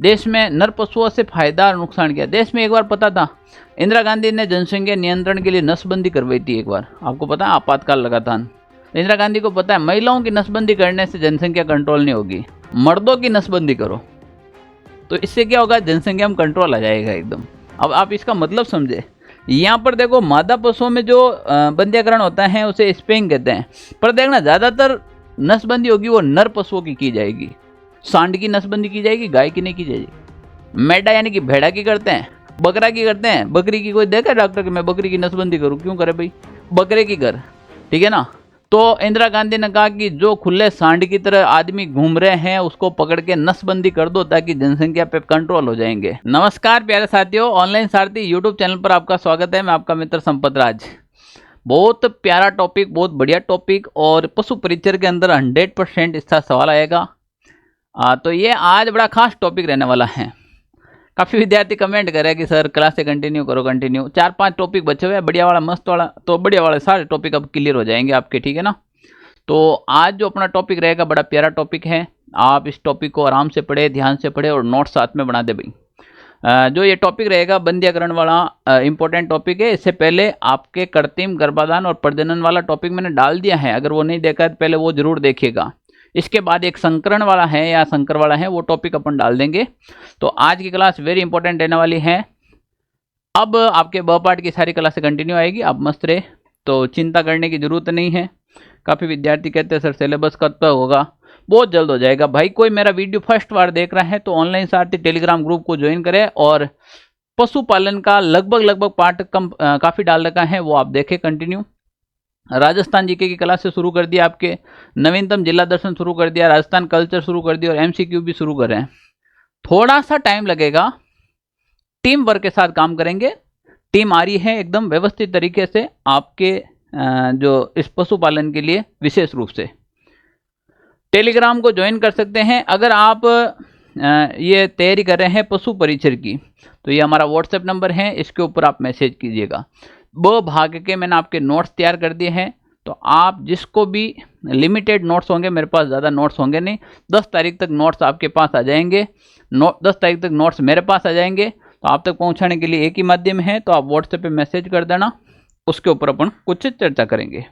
देश में नर पशुओं से फायदा और नुकसान क्या। देश में एक बार पता था, इंदिरा गांधी ने जनसंख्या नियंत्रण के लिए नसबंदी करवाई थी। एक बार आपको पता है, आपातकाल लगा था। इंदिरा गांधी को पता है महिलाओं की नसबंदी करने से जनसंख्या कंट्रोल नहीं होगी, मर्दों की नसबंदी करो तो इससे क्या होगा, जनसंख्या में कंट्रोल आ जाएगा एकदम। अब आप इसका मतलब समझे। यहाँ पर देखो, मादा पशुओं में जो बंध्याकरण होता है उसे स्पेइंग कहते हैं, पर देखना ज़्यादातर नसबंदी होगी वो नर पशुओं की जाएगी। सांड की नसबंदी की जाएगी, गाय की नहीं की जाएगी। मेढा यानी कि भेड़ा की करते हैं, बकरा की करते हैं। बकरी की कोई देखा डॉक्टर कि मैं बकरी की नसबंदी करूँ, क्यों करे भाई, बकरे की कर, ठीक है ना। तो इंदिरा गांधी ने कहा कि जो खुले सांड की तरह आदमी घूम रहे हैं उसको पकड़ के नसबंदी कर दो ताकि जनसंख्या पे कंट्रोल हो जाएंगे। नमस्कार प्यारे साथियों, ऑनलाइन सारथी यूट्यूब चैनल पर आपका स्वागत है। मैं आपका मित्र संपत राज। बहुत प्यारा टॉपिक, बहुत बढ़िया टॉपिक, और पशु परिचर के अंदर 100% इसका सवाल आएगा। तो ये आज बड़ा खास टॉपिक रहने वाला है। काफ़ी विद्यार्थी कमेंट करे कि सर क्लास से कंटिन्यू करो, कंटिन्यू। 4-5 टॉपिक बचे हुए हैं, बढ़िया वाला, मस्त वाला। तो बढ़िया वाले सारे टॉपिक अब क्लियर हो जाएंगे आपके, ठीक है ना। तो आज जो अपना टॉपिक रहेगा बड़ा प्यारा टॉपिक है। आप इस टॉपिक को आराम से पढ़े, ध्यान से पढ़े और नोट साथ में बना दे भाई। जो ये टॉपिक रहेगा बंध्याकरण वाला इंपॉर्टेंट टॉपिक है। इससे पहले आपके कृत्रिम गर्भाधान और प्रजनन वाला टॉपिक मैंने डाल दिया है, अगर वो नहीं देखा है तो पहले वो जरूर देखिएगा। इसके बाद एक संकरण वाला है या संकर वाला है, वो टॉपिक अपन डाल देंगे। तो आज की क्लास वेरी इंपॉर्टेंट रहने वाली है। अब आपके ब पार्ट की सारी क्लास कंटिन्यू आएगी, आप मस्त रहे, तो चिंता करने की जरूरत नहीं है। काफ़ी विद्यार्थी कहते हैं सर सिलेबस कब होगा, बहुत जल्द हो जाएगा भाई। कोई मेरा वीडियो फर्स्ट बार देख रहा है तो ऑनलाइन सारथी टेलीग्राम ग्रुप को ज्वाइन करें, और पशुपालन का लगभग पार्ट काफ़ी डाल रखा है, वो आप देखें कंटिन्यू। राजस्थान जीके की क्लास से शुरू कर दिया, आपके नवीनतम जिला दर्शन शुरू कर दिया, राजस्थान कल्चर शुरू कर दिया, और एमसीक्यू भी शुरू कर रहे हैं। थोड़ा सा टाइम लगेगा, टीम वर्क के साथ काम करेंगे। टीम आ रही है एकदम व्यवस्थित तरीके से आपके जो इस पशुपालन के लिए विशेष रूप से। टेलीग्राम को ज्वाइन कर सकते हैं। अगर आप ये तैयारी कर रहे हैं पशु परिचर की, तो ये हमारा व्हाट्सएप नंबर है, इसके ऊपर आप मैसेज कीजिएगा। 2 भाग के मैंने आपके नोट्स तैयार कर दिए हैं, तो आप जिसको भी लिमिटेड नोट्स होंगे, मेरे पास ज़्यादा नोट्स होंगे नहीं, 10 तारीख तक नोट्स आपके पास आ जाएंगे। 10 तारीख तक नोट्स मेरे पास आ जाएंगे, तो आप तक पहुंचाने के लिए एक ही माध्यम है, तो आप व्हाट्सएप पे मैसेज कर देना, उसके ऊपर अपन कुछ चर्चा करेंगे।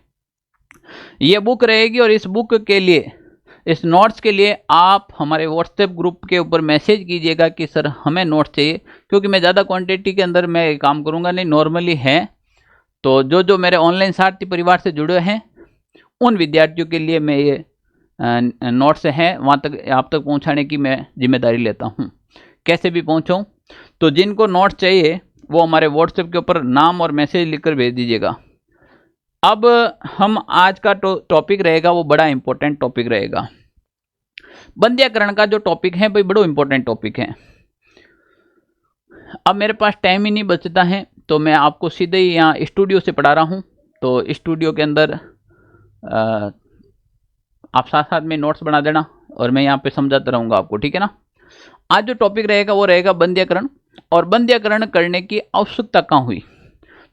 ये बुक रहेगी, और इस बुक के लिए, इस नोट्स के लिए आप हमारे व्हाट्सएप ग्रुप के ऊपर मैसेज कीजिएगा कि सर हमें नोट्स चाहिए, क्योंकि मैं ज़्यादा क्वांटिटी के अंदर मैं काम करूँगा नहीं, नॉर्मली है। तो जो मेरे ऑनलाइन सारथी परिवार से जुड़े हैं उन विद्यार्थियों के लिए मैं ये नोट्स हैं वहाँ तक आप तक पहुँचाने की मैं जिम्मेदारी लेता हूँ, कैसे भी पहुँचाऊँ। तो जिनको नोट्स चाहिए वो हमारे व्हाट्सएप के ऊपर नाम और मैसेज लिखकर भेज दीजिएगा। अब हम आज का टॉपिक रहेगा वो बड़ा इंपॉर्टेंट टॉपिक रहेगा। बंध्याकरण का जो टॉपिक है भाई बड़ा इंपॉर्टेंट टॉपिक है। अब मेरे पास टाइम ही नहीं बचता है, तो मैं आपको सीधे ही यहाँ स्टूडियो से पढ़ा रहा हूँ। तो स्टूडियो के अंदर आप साथ साथ में नोट्स बना देना, और मैं यहाँ पे समझाता रहूँगा आपको, ठीक है ना। आज जो टॉपिक रहेगा वो रहेगा बंध्याकरण, और बंध्याकरण करने की आवश्यकता कहाँ हुई।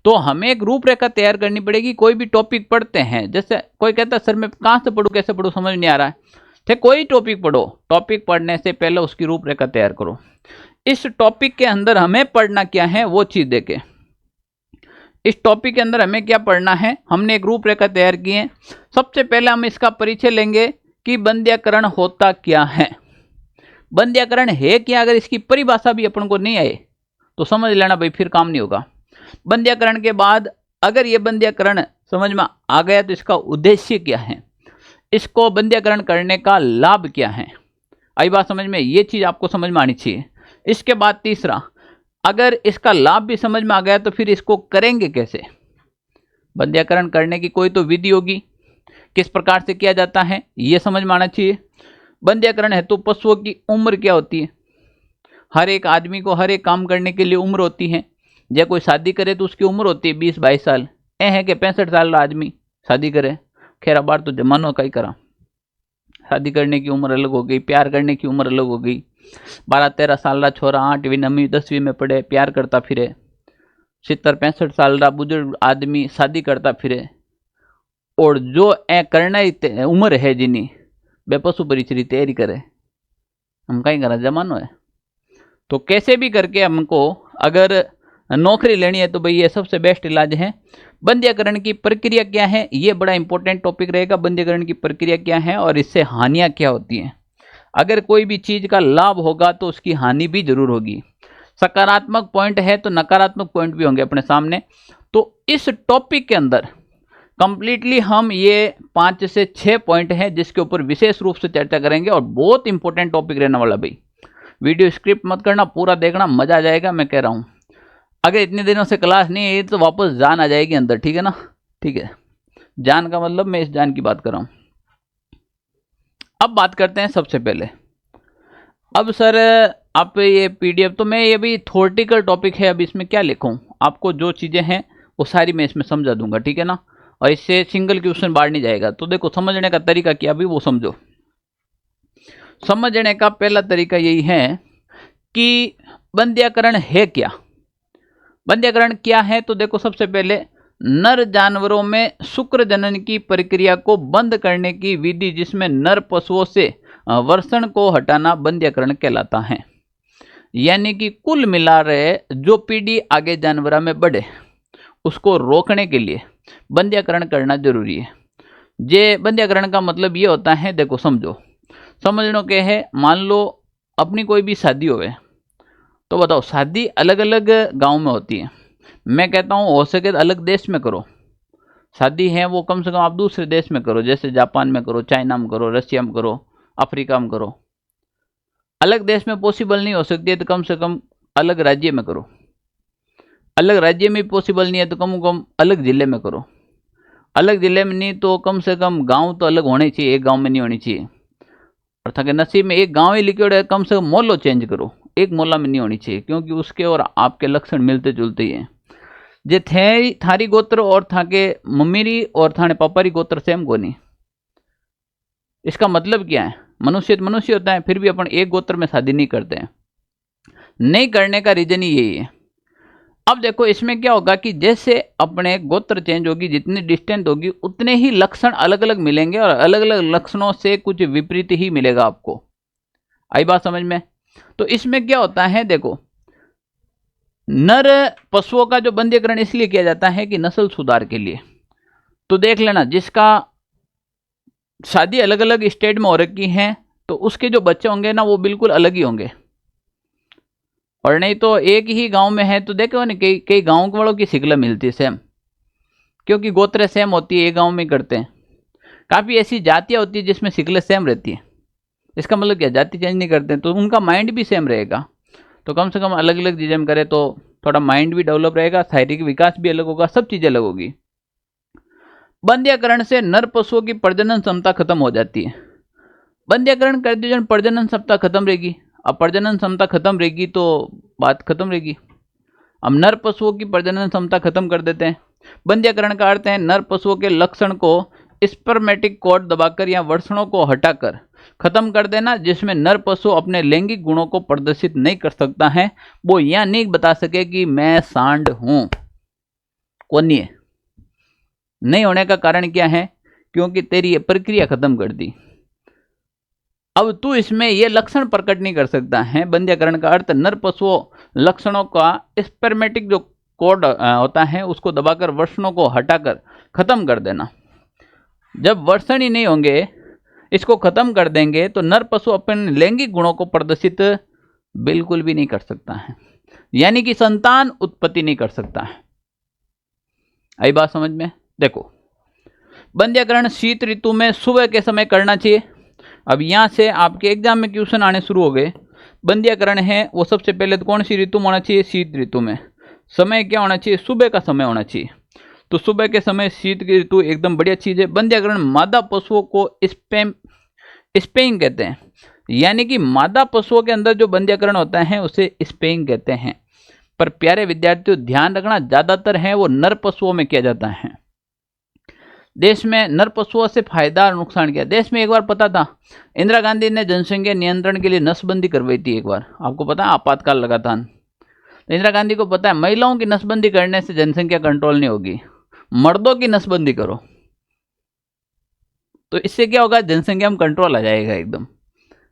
तो हमें एक रूपरेखा तैयार करनी पड़ेगी। कोई भी टॉपिक पढ़ते हैं, जैसे कोई कहता है सर मैं कहाँ से पढ़ूँ, कैसे पढ़ूँ, समझ नहीं आ रहा है, ठीक, कोई टॉपिक पढ़ो, टॉपिक पढ़ने से पहले उसकी रूपरेखा तैयार करो। इस टॉपिक के अंदर हमें पढ़ना क्या है वो चीज़ देखें। इस टॉपिक के अंदर हमें क्या पढ़ना है, हमने एक रूपरेखा तैयार की है। सबसे पहले हम इसका परिचय लेंगे कि बंध्याकरण होता क्या है, बंध्याकरण है क्या। अगर इसकी परिभाषा भी अपन को नहीं आए तो समझ लेना भाई फिर काम नहीं होगा। बंध्याकरण के बाद अगर ये बंध्याकरण समझ में आ गया तो इसका उद्देश्य क्या है, इसको बंध्याकरण करने का लाभ क्या है, आई बात समझ में, ये चीज़ आपको समझ में आनी चाहिए। इसके बाद तीसरा, अगर इसका लाभ भी समझ में आ गया तो फिर इसको करेंगे कैसे। बंध्याकरण करने की कोई तो विधि होगी, किस प्रकार से किया जाता है ये समझ में आना चाहिए। बंध्याकरण है तो पशुओं की उम्र क्या होती है, हर एक आदमी को हर एक काम करने के लिए उम्र होती है। जब कोई शादी करे तो उसकी उम्र होती है 20-22 साल, है कि 65 साल का आदमी शादी करे। खैर बार तो जमानो का ही करा, शादी करने की उम्र अलग हो गई, प्यार करने की उम्र अलग हो गई। 12-13 साल का छोरा 8वीं 9वीं 10वीं में पढ़े, प्यार करता फिरे। 70-65 साल का बुजुर्ग आदमी शादी करता फिरे। और जो करना ही उम्र है जिन्हीं वे पशु परिचरी तैयारी करे, हम कहीं करा जमानो है। तो कैसे भी करके हमको अगर नौकरी लेनी है तो भाई ये सबसे बेस्ट इलाज है। बंध्यकरण की प्रक्रिया क्या है, ये बड़ा इंपॉर्टेंट टॉपिक रहेगा। बंध्यकरण की प्रक्रिया क्या है और इससे हानियां क्या होती हैं। अगर कोई भी चीज का लाभ होगा तो उसकी हानि भी जरूर होगी। सकारात्मक पॉइंट है तो नकारात्मक पॉइंट भी होंगे अपने सामने। तो इस टॉपिक के अंदर कंप्लीटली हम ये 5 से 6 पॉइंट हैं जिसके ऊपर विशेष रूप से चर्चा करेंगे और बहुत इंपॉर्टेंट टॉपिक रहने वाला भाई। वीडियो स्क्रिप्ट मत करना, पूरा देखना, मजा आ जाएगा। मैं कह रहा हूं अगर इतने दिनों से क्लास नहीं है तो वापस जान आ जाएगी अंदर, ठीक है ना। ठीक है, जान का मतलब मैं इस जान की बात कर रहा हूं। अब बात करते हैं सबसे पहले। अब सर आप ये पीडीएफ तो मैं ये भी थ्योरेटिकल टॉपिक है, अब इसमें क्या लिखूं। आपको जो चीज़ें हैं वो सारी मैं इसमें समझा दूंगा, ठीक है ना। और इससे सिंगल क्वेश्चन बाहर नहीं जाएगा। तो देखो समझने का तरीका क्या भी वो समझो। समझने का पहला तरीका यही है कि बंध्यकरण है क्या। बंध्यकरण क्या है तो देखो सबसे पहले नर जानवरों में शुक्र जनन की प्रक्रिया को बंद करने की विधि जिसमें नर पशुओं से वर्षण को हटाना बंध्यकरण कहलाता है। यानी कि कुल मिला रहे जो पीढ़ी आगे जानवरों में बढ़े उसको रोकने के लिए बंध्यकरण करना जरूरी है। ये बंध्यकरण का मतलब ये होता है, देखो समझनो के है। मान लो अपनी कोई भी शादी होवे तो बताओ, शादी अलग अलग गांव में होती है। मैं कहता हूँ हो सके तो अलग देश में करो। शादी है वो कम से कम आप दूसरे देश में करो, जैसे जापान में करो, चाइना में करो, रशिया में करो, अफ्रीका में करो। अलग देश में पॉसिबल नहीं हो सकती है तो कम से कम अलग राज्य में करो। अलग राज्य में पॉसिबल नहीं है तो कम से कम अलग जिले में करो। अलग जिले में नहीं तो कम से कम गांव तो अलग होने चाहिए, एक गांव में नहीं होनी चाहिए। अर्थात नसीब में एक गांव ही लिखे है, कम से कम मोहल्लो चेंज करो, एक मोहल्ला में नहीं होनी चाहिए, क्योंकि उसके और आपके लक्षण मिलते जुलते ही हैं। जे थे थारी गोत्र और थाके मम्मीरी और थाने पापारी गोत्र सेम को नहीं। इसका मतलब क्या है, मनुष्य तो मनुष्य होता है, फिर भी अपन एक गोत्र में शादी नहीं करते हैं। नहीं करने का रीजन ही यही है। अब देखो इसमें क्या होगा कि जैसे अपने गोत्र चेंज होगी, जितनी डिस्टेंस होगी उतने ही लक्षण अलग अलग मिलेंगे और अलग अलग लक्षणों से कुछ विपरीत ही मिलेगा आपको। आई बात समझ में। तो इसमें क्या होता है, देखो नर पशुओं का जो बंध्यकरण इसलिए किया जाता है कि नस्ल सुधार के लिए। तो देख लेना जिसका शादी अलग अलग स्टेट में हो रखी है तो उसके जो बच्चे होंगे ना वो बिल्कुल अलग ही होंगे। और नहीं तो एक ही गांव में है तो देखो ना कई कई गांव वालों की शिकला मिलती है सेम, क्योंकि गोत्र सेम होती है, एक गांव में करते हैं। काफ़ी ऐसी जातियां होती है जिसमें शिकलें सेम रहती है। इसका मतलब क्या, जाति चेंज नहीं करते तो उनका माइंड भी सेम रहेगा। तो कम से कम अलग अलग चीज़ें हम करें तो थोड़ा माइंड भी डेवलप रहेगा, शारीरिक विकास भी अलग होगा, सब चीज़ें अलग होगी। बंध्यकरण से नर पशुओं की प्रजनन क्षमता खत्म हो जाती है। बंध्यकरण कर दिए प्रजनन क्षमता खत्म रहेगी। अब प्रजनन क्षमता खत्म रहेगी तो बात खत्म रहेगी। अब नर पशुओं की प्रजनन क्षमता खत्म कर देते हैं। बंध्यकरण का अर्थ है नर पशुओं के लक्षण को स्पर्मेटिक कोड दबाकर या वर्षणों को हटाकर खत्म कर देना, जिसमें नर पशु अपने लैंगिक गुणों को प्रदर्शित नहीं कर सकता है। वो यह नहीं बता सके कि मैं सांड हूं। कौन नहीं है? नहीं होने का कारण क्या है, क्योंकि तेरी ये प्रक्रिया खत्म कर दी। अब तू इसमें ये लक्षण प्रकट नहीं कर सकता है। बंध्यकरण का अर्थ नर पशुओं लक्षणों का स्पर्मेटिक जो कोड होता है उसको दबाकर वर्षणों को हटाकर खत्म कर देना। जब वर्षण ही नहीं होंगे, इसको खत्म कर देंगे तो नर पशु अपने लैंगिक गुणों को प्रदर्शित बिल्कुल भी नहीं कर सकता है, यानी कि संतान उत्पत्ति नहीं कर सकता है। आई बात समझ में। देखो बंध्यकरण शीत ऋतु में सुबह के समय करना चाहिए। अब यहाँ से आपके एग्जाम में क्वेश्चन आने शुरू हो गए। बंध्यकरण है वो सबसे पहले तो कौन सी ऋतु में होना चाहिए, शीत ऋतु में। समय क्या होना चाहिए, सुबह का समय होना चाहिए। तो सुबह के समय शीत की ऋतु एकदम बढ़िया चीज है। बंध्यकरण मादा पशुओं को स्पेइंग कहते हैं, यानी कि मादा पशुओं के अंदर जो बंध्यकरण होता है उसे स्पेइंग कहते हैं। पर प्यारे विद्यार्थियों ध्यान रखना, ज्यादातर है वो नर पशुओं में किया जाता है। देश में नर पशुओं से फायदा और नुकसान क्या। देश में एक बार पता था इंदिरा गांधी ने जनसंख्या नियंत्रण के लिए नसबंदी करवाई थी। एक बार आपको पता है आपातकाल लगा था। तो इंदिरा गांधी को पता है महिलाओं की नसबंदी करने से जनसंख्या कंट्रोल नहीं होगी, मर्दों की नसबंदी करो तो इससे क्या होगा, जनसंख्या में कंट्रोल आ जाएगा एकदम।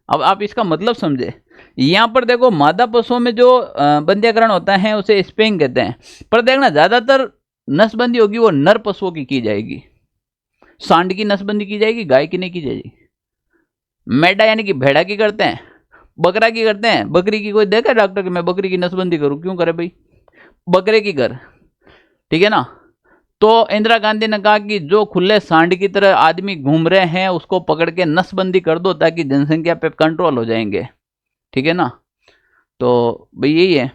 अब आप इसका मतलब समझे, यहाँ पर देखो मादा पशुओं में जो बंध्याकरण होता है उसे स्पेइंग कहते हैं, पर देखना ज्यादातर नसबंदी होगी वो नर पशुओं की जाएगी। सांड की नसबंदी की जाएगी, गाय की नहीं की जाएगी। मेढा यानी कि भेड़ा की करते हैं, बकरा की करते हैं। बकरी की कोई देखा डॉक्टर कि मैं बकरी की नसबंदी करूं? क्यों करे भाई? बकरे की कर, ठीक है ना। तो इंदिरा गांधी ने कहा कि जो खुले सांड की तरह आदमी घूम रहे हैं उसको पकड़ के नसबंदी कर दो ताकि जनसंख्या पे कंट्रोल हो जाएंगे, ठीक है ना। तो भाई यही है।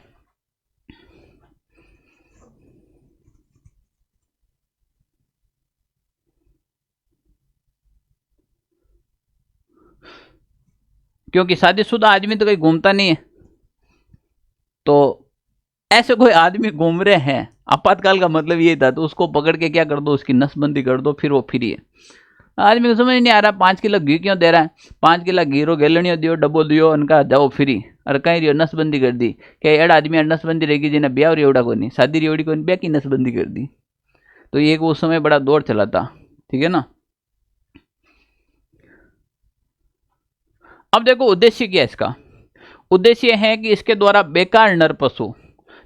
क्योंकि शादीशुदा आदमी तो कहीं घूमता नहीं है, तो ऐसे कोई आदमी घूम रहे हैं, आपातकाल का मतलब ये था, तो उसको पकड़ के क्या कर दो, उसकी नसबंदी कर दो, फिर वो फ्री है। आदमी को समझ नहीं आ रहा 5 किलो घी क्यों दे रहा है, 5 किलो घी रो गेलणियों दियो, डब्बो दियो, उनका जाओ फ्री। और कहीं रियो नसबंदी कर दी, क्या एड़ा आदमी नसबंदी रहेगी जिन्हें ब्याह रेवड़ा को नहीं, शादी रेवड़ी को नहीं, ब्याह की नसबंदी कर दी। तो ये उस समय बड़ा दौर चला था, ठीक है ना। अब देखो उद्देश्य क्या है इसका। उद्देश्य है कि इसके द्वारा बेकार नर पशु,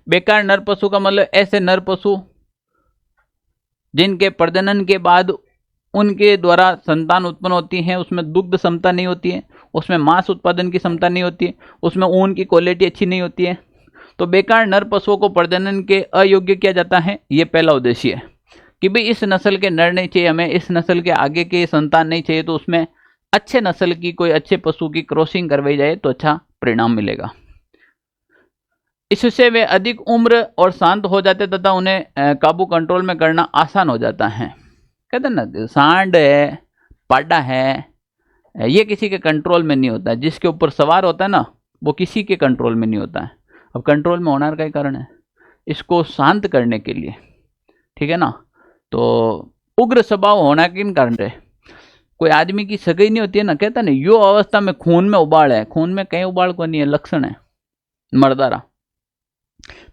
बेकार नर पशु का मतलब ऐसे नर पशु जिनके प्रजनन के बाद उनके द्वारा संतान उत्पन्न होती है, उसमें दुग्ध क्षमता नहीं होती है, उसमें मांस उत्पादन की क्षमता नहीं होती है, उसमें ऊन की क्वालिटी अच्छी नहीं होती है, तो बेकार नर पशुओं को प्रजनन के अयोग्य किया जाता है। ये पहला उद्देश्य है कि भाई इस नस्ल के नर नहीं चाहिए हमें, इस नस्ल के आगे के संतान नहीं चाहिए, तो उसमें अच्छे नस्ल की कोई अच्छे पशु की क्रॉसिंग करवाई जाए तो अच्छा परिणाम मिलेगा। इससे वे अधिक उम्र और शांत हो जाते तथा उन्हें काबू कंट्रोल में करना आसान हो जाता है। कहते हैं ना, सांड है, पाडा है, ये किसी के कंट्रोल में नहीं होता, जिसके ऊपर सवार होता है ना वो किसी के कंट्रोल में नहीं होता है। अब कंट्रोल में होने का ही कारण है इसको शांत करने के लिए, ठीक है ना। तो उग्र स्वभाव होना किन कारण है, कोई आदमी की सगाई नहीं होती है ना, कहता नहीं यो अवस्था में खून में उबाल है, खून में कहीं उबाल को नहीं है, लक्षण है मर्दारा।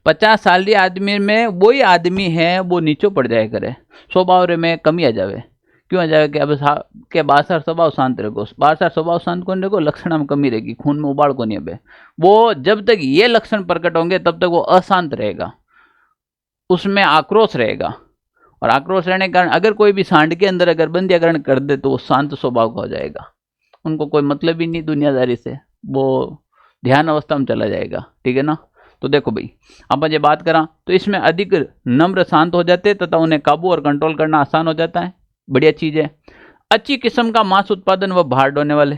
50 साल आदमी में वही आदमी है वो नीचे पड़ जाए करे, स्वभाव में कमी आ जावे। क्यों आ जाए कि अब के बासर स्वभाव शांत रहेगो, बासर स्वभाव शांत कौन रहेगो, लक्षण में कमी रहेगी, खून में उबाल को नहीं है। वो जब तक ये लक्षण प्रकट होंगे तब तक वो अशांत रहेगा, उसमें आक्रोश रहेगा, और आक्रोश रहने के कारण अगर कोई भी सांड के अंदर अगर बंध्याकरण कर दे तो वो शांत स्वभाव का हो जाएगा, उनको कोई मतलब ही नहीं दुनियादारी से, वो ध्यान अवस्था में चला जाएगा, ठीक है ना। तो देखो भाई अपन ये बात करा तो इसमें अधिक नम्र शांत हो जाते तथा उन्हें काबू और कंट्रोल करना आसान हो जाता है, बढ़िया चीज है। अच्छी किस्म का मांस उत्पादन व भार ढोने वाले,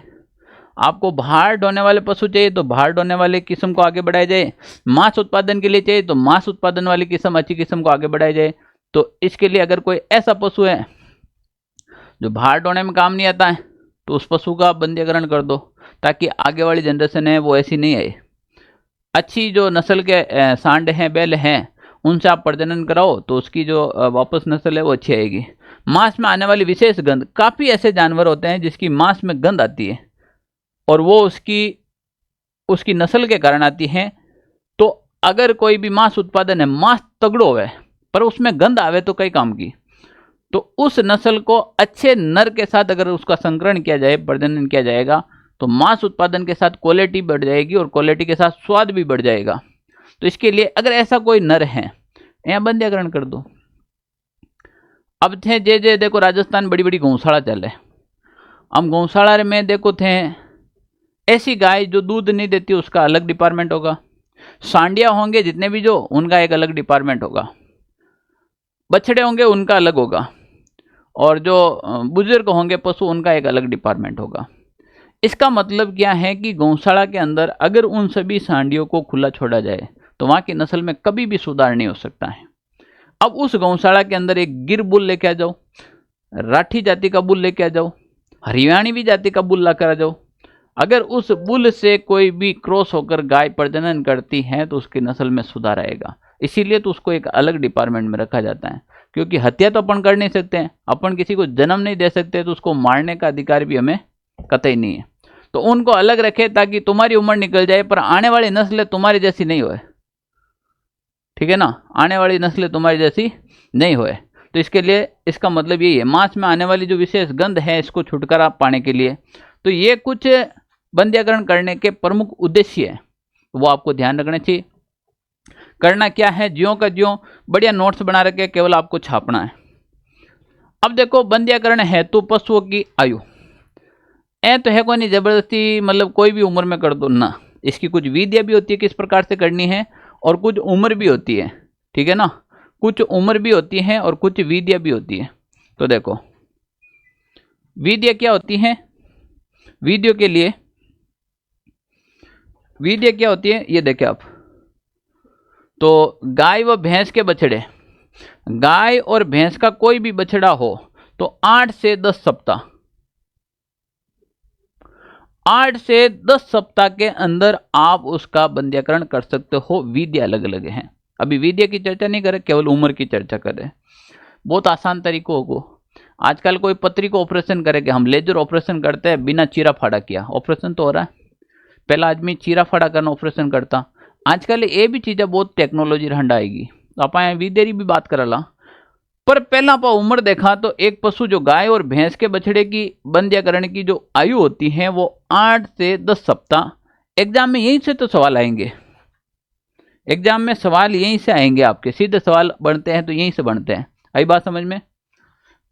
आपको भार ढोने वाले पशु चाहिए तो भार ढोने वाले किस्म को आगे बढ़ाया जाए, मांस उत्पादन के लिए चाहिए तो मांस उत्पादन वाली किस्म, अच्छी किस्म को आगे बढ़ाया जाए। तो इसके लिए अगर कोई ऐसा पशु है जो भार ढोने में काम नहीं आता है तो उस पशु का बंध्याकरण कर दो ताकि आगे वाली जनरेशन है वो ऐसी नहीं आए। अच्छी जो नस्ल के सांड हैं, बैल हैं, उनसे आप प्रजनन कराओ तो उसकी जो वापस नस्ल है वो अच्छी आएगी। मांस में आने वाली विशेष गंध, काफ़ी ऐसे जानवर होते हैं जिसकी मांस में गंध आती है और वो उसकी नस्ल के कारण आती है। तो अगर कोई भी मांस उत्पादन है, मांस तगड़ो है पर उसमें गंध आवे तो कई काम की, तो उस नस्ल को अच्छे नर के साथ अगर उसका संकरण किया जाए, प्रजनन किया जाएगा तो मांस उत्पादन के साथ क्वालिटी बढ़ जाएगी और क्वालिटी के साथ स्वाद भी बढ़ जाएगा। तो इसके लिए अगर ऐसा कोई नर है यहाँ बंध्याकरण कर दो। अब थे जे देखो राजस्थान बड़ी बड़ी गौशाला चले, हम गौशाला में देखो थे ऐसी गाय जो दूध नहीं देती उसका अलग डिपार्टमेंट होगा, सांडिया होंगे जितने भी जो उनका एक अलग डिपार्टमेंट होगा, बछड़े होंगे उनका अलग होगा, और जो बुजुर्ग होंगे पशु उनका एक अलग डिपार्टमेंट होगा। इसका मतलब क्या है कि गौशाला के अंदर अगर उन सभी सांडियों को खुला छोड़ा जाए तो वहाँ की नस्ल में कभी भी सुधार नहीं हो सकता है। अब उस गौशाला के अंदर एक गिर बुल लेके आ जाओ, राठी जाति का बुल लेके आ जाओ, हरियाणवी जाति का बुल ला कर आ जाओ, अगर उस बुल से कोई भी क्रॉस होकर गाय प्रजनन करती है तो उसकी नस्ल में सुधार आएगा। इसीलिए तो उसको एक अलग डिपार्टमेंट में रखा जाता है, क्योंकि हत्या तो अपन कर नहीं सकते हैं, अपन किसी को जन्म नहीं दे सकते, तो उसको मारने का अधिकार भी हमें कतई नहीं है। तो उनको अलग रखे ताकि तुम्हारी उम्र निकल जाए पर आने वाली नस्लें तुम्हारी जैसी नहीं होए, ठीक है ना, आने वाली नस्लें तुम्हारी जैसी नहीं होए। तो इसके लिए इसका मतलब यही है, मांस में आने वाली जो विशेष गंध है इसको छुटकारा पाने के लिए। तो ये कुछ बंध्याकरण करने के प्रमुख उद्देश्य है, वो आपको ध्यान रखना चाहिए। करना क्या है, ज्यों का ज्यों बढ़िया नोट्स बना रखे, केवल आपको छापना है। अब देखो, बंध्याकरण हेतु पशुओं की आयु तो है कोई नहीं जबरदस्ती, मतलब कोई भी उम्र में कर दो ना। इसकी कुछ विधियां भी होती है किस प्रकार से करनी है, और कुछ उम्र भी होती है, ठीक है ना। कुछ उम्र भी होती है और कुछ विधियां भी होती है। तो देखो विधियां क्या होती हैं, विधियों के लिए विधियां क्या होती है ये देखें आप। तो गाय व भैंस के बछड़े, गाय और भैंस का कोई भी बछड़ा हो तो 8 से 10 सप्ताह, 8 से 10 सप्ताह के अंदर आप उसका बंध्याकरण कर सकते हो। विधियां अलग अलग हैं, अभी विधिया की चर्चा नहीं करें, केवल उम्र की चर्चा करें। बहुत आसान तरीकों को, आजकल कोई पथरी को ऑपरेशन करेगा, हम लेजर ऑपरेशन करते हैं बिना चीरा फाड़ा किया, ऑपरेशन तो हो रहा है। पहला आदमी चीरा फाड़ा करना ऑपरेशन करता। आजकल ये भी चीज़ें बहुत टेक्नोलॉजी हंडा आएगी, तो आप विधेरी भी बात करा ला। पर पहला आप उम्र देखा तो एक पशु जो गाय और भैंस के बछड़े की बंध्याकरण की जो आयु होती है वो 8 से 10 सप्ताह। एग्जाम में यहीं से तो सवाल आएंगे, एग्जाम में सवाल यहीं से आएंगे, आपके सीधे सवाल बनते हैं तो यहीं से बनते हैं। आई बात समझ में।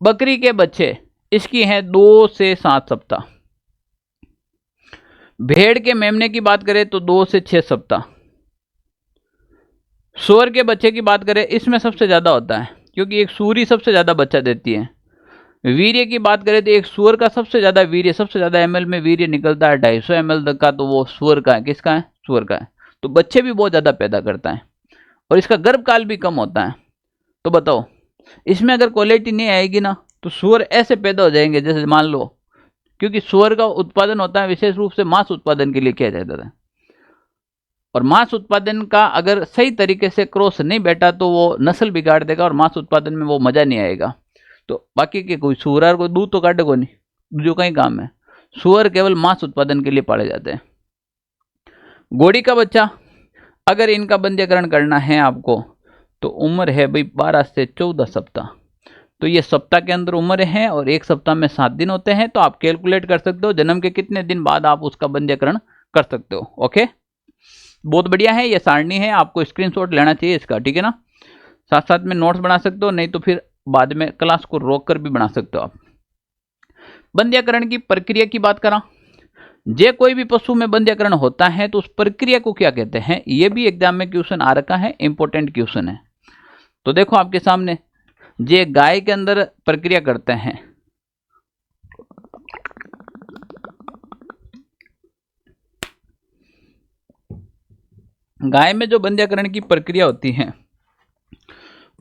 बकरी के बच्चे इसकी है 2 से 7 सप्ताह। भेड़ के मेमने की बात करें तो 2 से 6 सप्ताह। सूअर के बच्चे की बात करें, इसमें सबसे ज्यादा होता है क्योंकि एक सूरी सबसे ज्यादा बच्चा देती है। वीर्य की बात करें तो एक सूअर का सबसे ज्यादा वीर्य, सबसे ज्यादा ml में वीर्य निकलता है 250 ml तक का, तो वो सूअर का है। किसका है? सूअर का है। तो बच्चे भी बहुत ज्यादा पैदा करता है और इसका गर्भकाल भी कम होता है। तो बताओ इसमें अगर क्वालिटी नहीं आएगी ना तो सूअर ऐसे पैदा हो जाएंगे जैसे मान लो, क्योंकि सूअर का उत्पादन होता है विशेष रूप से मांस उत्पादन के लिए किया जाता है, और मांस उत्पादन का अगर सही तरीके से क्रॉस नहीं बैठा तो वो नस्ल बिगाड़ देगा और मांस उत्पादन में वो मजा नहीं आएगा। तो बाकी के कोई सूअर को दूध तो काटे को नहीं, जो कहीं काम है। सूअर केवल मांस उत्पादन के लिए पाले जाते हैं। घोड़ी का बच्चा, अगर इनका बंध्याकरण करना है आपको तो उम्र है भाई 12 से 14 सप्ताह। तो ये सप्ताह के अंदर उम्र है और एक सप्ताह में 7 दिन होते हैं, तो आप कैलकुलेट कर सकते हो जन्म के कितने दिन बाद आप उसका बंध्याकरण कर सकते हो। ओके, बहुत बढ़िया है, ये सारणी है, आपको स्क्रीनशॉट लेना चाहिए इसका, ठीक है ना। साथ साथ में नोट्स बना सकते हो, नहीं तो फिर बाद में क्लास को रोक कर भी बना सकते हो आप। बंध्याकरण की प्रक्रिया की बात करा, जे कोई भी पशु में बंध्याकरण होता है तो उस प्रक्रिया को क्या कहते हैं, ये भी एग्जाम में क्वेश्चन आ रखा है, इंपॉर्टेंट क्वेश्चन है। तो देखो आपके सामने, जे गाय के अंदर प्रक्रिया करते हैं, गाय में जो बंध्याकरण की प्रक्रिया होती है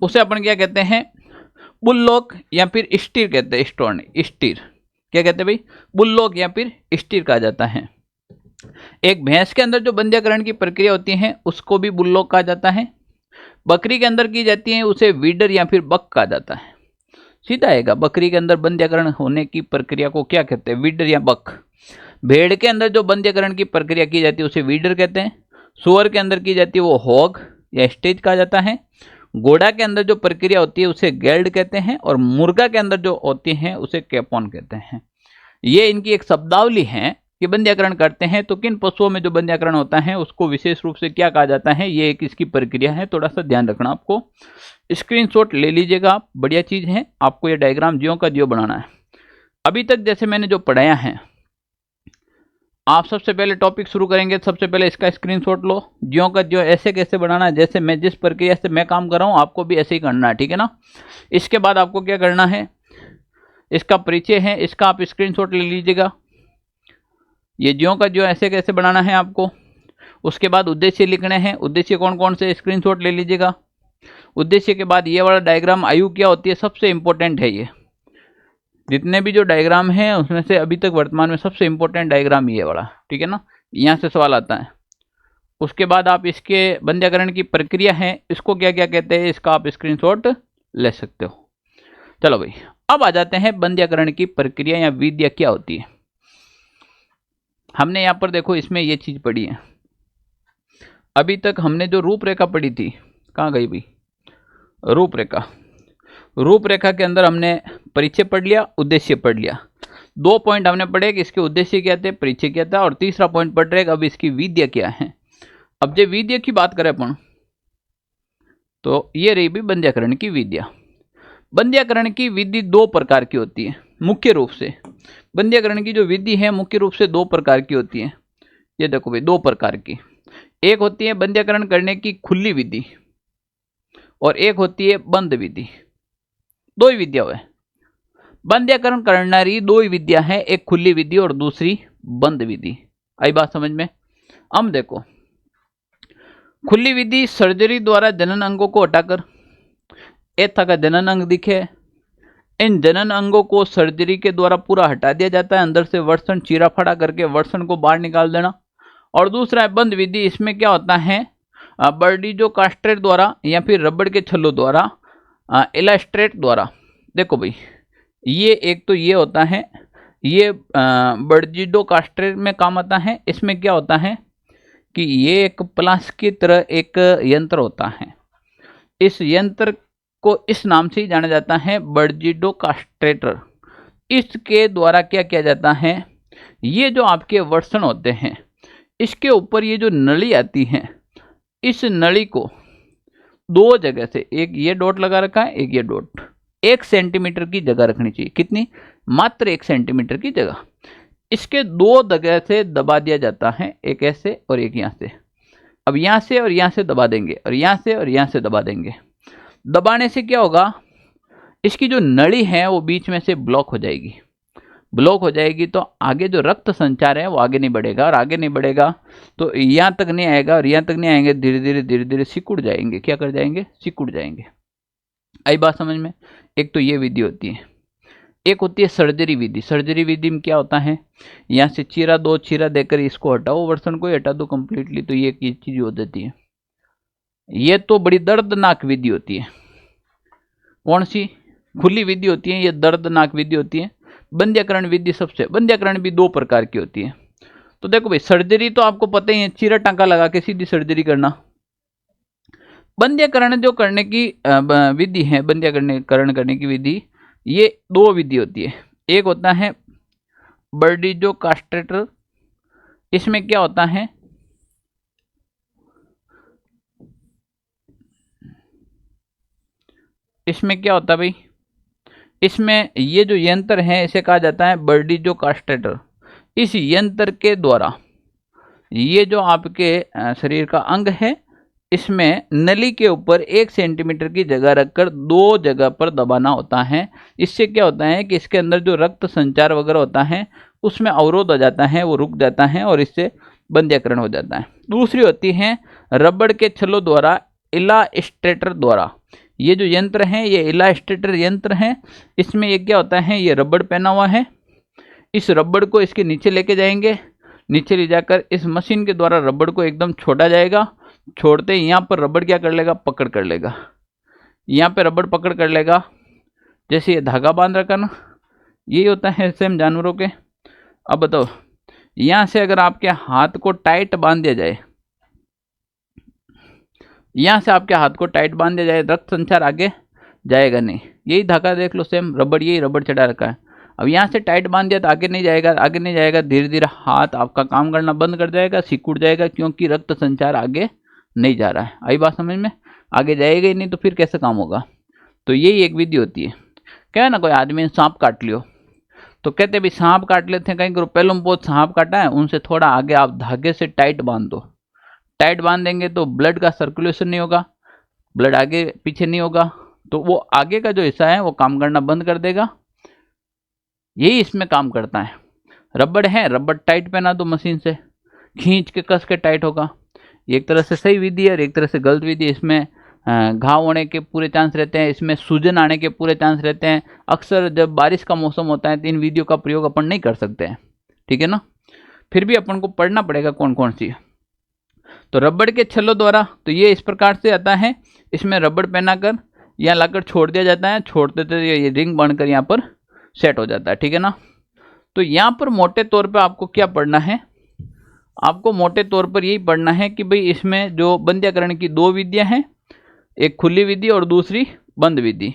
उसे अपन क्या कहते हैं, बुल्लोक या फिर स्टीर कहते हैं। स्टोर नहीं, स्टीर क्या कहते हैं भाई, बुल्लोक या फिर स्टीर कहा जाता है। एक भैंस के अंदर जो बंध्याकरण की प्रक्रिया होती है उसको भी बुल्लोक कहा जाता है। बकरी के अंदर की जाती है उसे वीडर या फिर बक कहा जाता है। सीधा आएगा, बकरी के अंदर बंध्याकरण होने की प्रक्रिया को क्या कहते हैं, वीडर या बक। भेड़ के अंदर जो बंध्याकरण की प्रक्रिया की जाती है उसे वीडर कहते हैं। सूअर के अंदर की जाती है वो हॉग या स्टेज कहा जाता है। घोड़ा के अंदर जो प्रक्रिया होती है उसे गेल्ड कहते हैं, और मुर्गा के अंदर जो होती है उसे कैपोन कहते हैं। ये इनकी एक शब्दावली है कि बंध्याकरण करते हैं तो किन पशुओं में जो बंध्याकरण होता है उसको विशेष रूप से क्या कहा जाता है, ये एक इसकी प्रक्रिया है। थोड़ा सा ध्यान रखना, आपको स्क्रीनशॉट ले लीजिएगा आप, बढ़िया चीज है। आपको ये डायग्राम ज्यों का ज्यों बनाना है। अभी तक जैसे मैंने जो पढ़ाया है, आप सबसे पहले टॉपिक शुरू करेंगे, सबसे पहले इसका स्क्रीनशॉट लो, ज्यों का ज्यों ऐसे कैसे बनाना है, जैसे मैं जिस प्रक्रिया से मैं काम कर रहा हूँ आपको भी ऐसे ही करना है, ठीक है ना। इसके बाद आपको क्या करना है, इसका परिचय है, इसका आप स्क्रीनशॉट ले लीजिएगा। ये ज्यों का ज्यों ऐसे कैसे बनाना है आपको। उसके बाद उद्देश्य लिखने हैं, उद्देश्य कौन कौन से, स्क्रीनशॉट ले लीजिएगा। उद्देश्य के बाद ये वाला डायग्राम आयु क्या होती है, सबसे इंपॉर्टेंट है ये। जितने भी जो डायग्राम है उसमें से अभी तक वर्तमान में सबसे इंपॉर्टेंट डायग्राम ये वाला, ठीक है ना, यहाँ से सवाल आता है। उसके बाद आप इसके बंध्याकरण की प्रक्रिया है, इसको क्या क्या कहते हैं, इसका आप स्क्रीनशॉट ले सकते हो। चलो भाई, अब आ जाते हैं बंध्याकरण की प्रक्रिया या विधिया क्या होती है। हमने यहाँ पर देखो इसमें ये चीज पढ़ी है, अभी तक हमने जो रूपरेखा पढ़ी थी, कहाँ गई भाई रूपरेखा। रूपरेखा के अंदर हमने परिचय पढ़ लिया, उद्देश्य पढ़ लिया। 2 पॉइंट हमने पढ़े कि इसके उद्देश्य क्या थे, परिचय क्या था, और तीसरा पॉइंट पढ़ रहे अब इसकी विद्या क्या है। अब जब विद्या की बात करें अपन, तो ये रही भी बंध्याकरण की विद्या। बंध्याकरण की विधि 2 प्रकार की होती है मुख्य रूप से। बंध्याकरण की जो विधि है मुख्य रूप से 2 प्रकार की होती है। ये देखो भाई 2 प्रकार की, एक होती है बंध्याकरण करने की खुली विधि और एक होती है बंद विधि। 2 ही विद्या है। बंध्याकरण करनारी 2 ही विद्या है, एक खुली विधि और दूसरी बंद विधि। आई बात समझ में। अब देखो, खुली विधि सर्जरी द्वारा जनन अंगों को हटाकर, एथा का जनन अंग दिखे, इन जनन अंगों को सर्जरी के द्वारा पूरा हटा दिया जाता है, अंदर से वर्षण चीरा फड़ा करके वर्षण को बाहर निकाल देना। और दूसरा है बंद विधि, इसमें क्या होता है, बर्डीजो कास्ट्रेट द्वारा या फिर रबड़ के छल्लों द्वारा, इलास्ट्रेट द्वारा। देखो भाई, ये एक तो ये होता है, ये बर्डीजो कास्ट्रेट में काम आता है। इसमें क्या होता है कि ये एक प्लास की तरह एक यंत्र होता है। इस यंत्र को इस नाम से ही जाना जाता है, बर्डीजो कास्ट्रेटर। इसके द्वारा क्या किया जाता है, ये जो आपके वर्षण होते हैं, इसके ऊपर ये जो नली आती है, इस नली को 2 जगह से, एक ये डॉट लगा रखा है, एक ये डॉट, 1 सेंटीमीटर की जगह रखनी चाहिए। कितनी? मात्र 1 सेंटीमीटर की जगह। इसके 2 जगह से दबा दिया जाता है, एक ऐसे और एक यहाँ से। अब यहाँ से और यहाँ से दबा देंगे और यहाँ से और यहाँ से दबा देंगे। दबाने से क्या होगा, इसकी जो नली है वो बीच में से ब्लॉक हो जाएगी। ब्लॉक हो जाएगी तो आगे जो रक्त संचार है वो आगे नहीं बढ़ेगा, और आगे नहीं बढ़ेगा तो यहाँ तक नहीं आएगा, और यहाँ तक नहीं आएंगे, धीरे धीरे सिकुड़ जाएंगे। क्या कर जाएंगे? सिकुड़ जाएंगे। आई बात समझ में। एक तो ये विधि होती है, एक होती है सर्जरी विधि। सर्जरी विधि में क्या होता है, यहाँ से चीरा 2 चीरा देकर इसको हटाओ, वर्षण को हटा दो कंप्लीटली, तो ये चीज हो जाती है। ये तो बड़ी दर्दनाक विधि होती है। कौन सी? खुली विधि होती है, ये दर्दनाक विधि होती है। बंध्याकरण विधि सबसे, बंध्याकरण भी 2 प्रकार की होती है। तो देखो भाई, सर्जरी तो आपको पता ही है, चीरा टांका लगा के सीधी सर्जरी करना। बंध्याकरण जो करने की विधि है, बंध्याकरण करने की विधि, ये 2 विधि होती है। एक होता है बर्डीजो कास्ट्रेटर। इसमें क्या होता है, इसमें क्या होता है भाई, इसमें ये जो यंत्र है इसे कहा जाता है बर्डीजो कास्ट्रेटर। इस यंत्र के द्वारा ये जो आपके शरीर का अंग है, इसमें नली के ऊपर 1 सेंटीमीटर की जगह रखकर 2 जगह पर दबाना होता है। इससे क्या होता है कि इसके अंदर जो रक्त संचार वगैरह होता है उसमें अवरोध हो जाता है, वो रुक जाता है और इससे बंध्याकरण हो जाता है। दूसरी होती है रबड़ के छल्लों द्वारा, इलास्ट्रेटर द्वारा। ये जो यंत्र है ये इलास्ट्रेटर यंत्र है। इसमें ये क्या होता है, ये रबड़ पहना हुआ है, इस रबड़ को इसके नीचे लेके जाएंगे, नीचे ले जाकर इस मशीन के द्वारा रबड़ को एकदम छोड़ा जाएगा। छोड़ते ही यहाँ पर रबड़ क्या कर लेगा, पकड़ कर लेगा। यहाँ पे रबड़ पकड़ कर लेगा, जैसे ये धागा बांध रखा ना, यही होता है सेम जानवरों के। अब बताओ, यहाँ से अगर आपके हाथ को टाइट बांध दिया जाए, यहाँ से आपके हाथ को टाइट बांध दिया जाए, रक्त संचार आगे जाएगा नहीं। यही धागा देख लो, सेम रबड़, यही रबड़ चढ़ा रखा है। अब यहाँ से टाइट बांध दिया तो आगे नहीं जाएगा, आगे नहीं जाएगा, धीरे धीरे हाथ आपका काम करना बंद कर जाएगा, सिकुड़ जाएगा, क्योंकि रक्त संचार आगे नहीं जा रहा है। आई बात समझ में। आगे जाएगा ही नहीं तो फिर कैसे काम होगा। तो यही एक विधि होती है। क्या है ना, कोई आदमी ने सांप काट लियो तो कहते भाई सांप काट लेते हैं, कहीं करो पहले बहुत सांप काटा है, उनसे थोड़ा आगे आप धागे से टाइट बांध दो। टाइट बांध देंगे तो ब्लड का सर्कुलेशन नहीं होगा, ब्लड आगे पीछे नहीं होगा, तो वो आगे का जो हिस्सा है वो काम करना बंद कर देगा। यही इसमें काम करता है। रबड़ है, रबड़ टाइट पहना दो, मशीन से खींच के कस के टाइट होगा। एक तरह से सही विधि है और एक तरह से गलत विधि है। इसमें घाव होने के पूरे चांस रहते हैं, इसमें सूजन आने के पूरे चांस रहते हैं। अक्सर जब बारिश का मौसम होता है तो इन विधियों का प्रयोग अपन नहीं कर सकते हैं, ठीक है ना। फिर भी अपन को पढ़ना पड़ेगा कौन कौन सी। तो रबड़ के छल्लों द्वारा, तो ये इस प्रकार से आता है। इसमें रबड़ पहना कर यहाँ लाकर छोड़ दिया जाता है, छोड़ते तो ये रिंग बनकर यहाँ पर सेट हो जाता है, ठीक है ना। तो यहाँ पर मोटे तौर पे आपको क्या पढ़ना है, आपको मोटे तौर पर यही पढ़ना है कि भाई इसमें जो बंध्याकरण की 2 विधियाँ हैं, एक खुली विधि और दूसरी बंद विधि।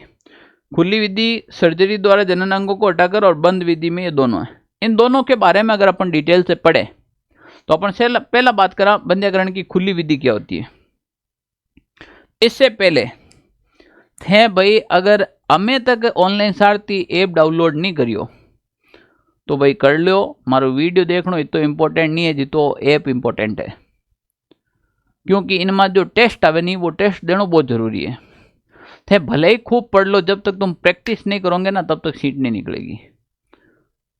खुली विधि सर्जरी द्वारा जनन अंगों को हटाकर और बंद विधि में ये दोनों है। इन दोनों के बारे में अगर अपन डिटेल से पढ़े तो अपन से पहला बात करा बंध्याकरण की खुली विधि क्या होती है। इससे पहले थे भाई अगर अमे तक ऑनलाइन सारथी ऐप डाउनलोड नहीं करियो तो भाई कर लो, मारो वीडियो देखनो इतो इम्पोर्टेंट नहीं है जितो ऐप इम्पोर्टेंट है, क्योंकि इनमें जो टेस्ट आवे नहीं वो टेस्ट देना बहुत जरूरी है। थे भले ही खूब पढ़ लो, जब तक तुम प्रैक्टिस नहीं करोगे ना तब तक सीट नहीं निकलेगी।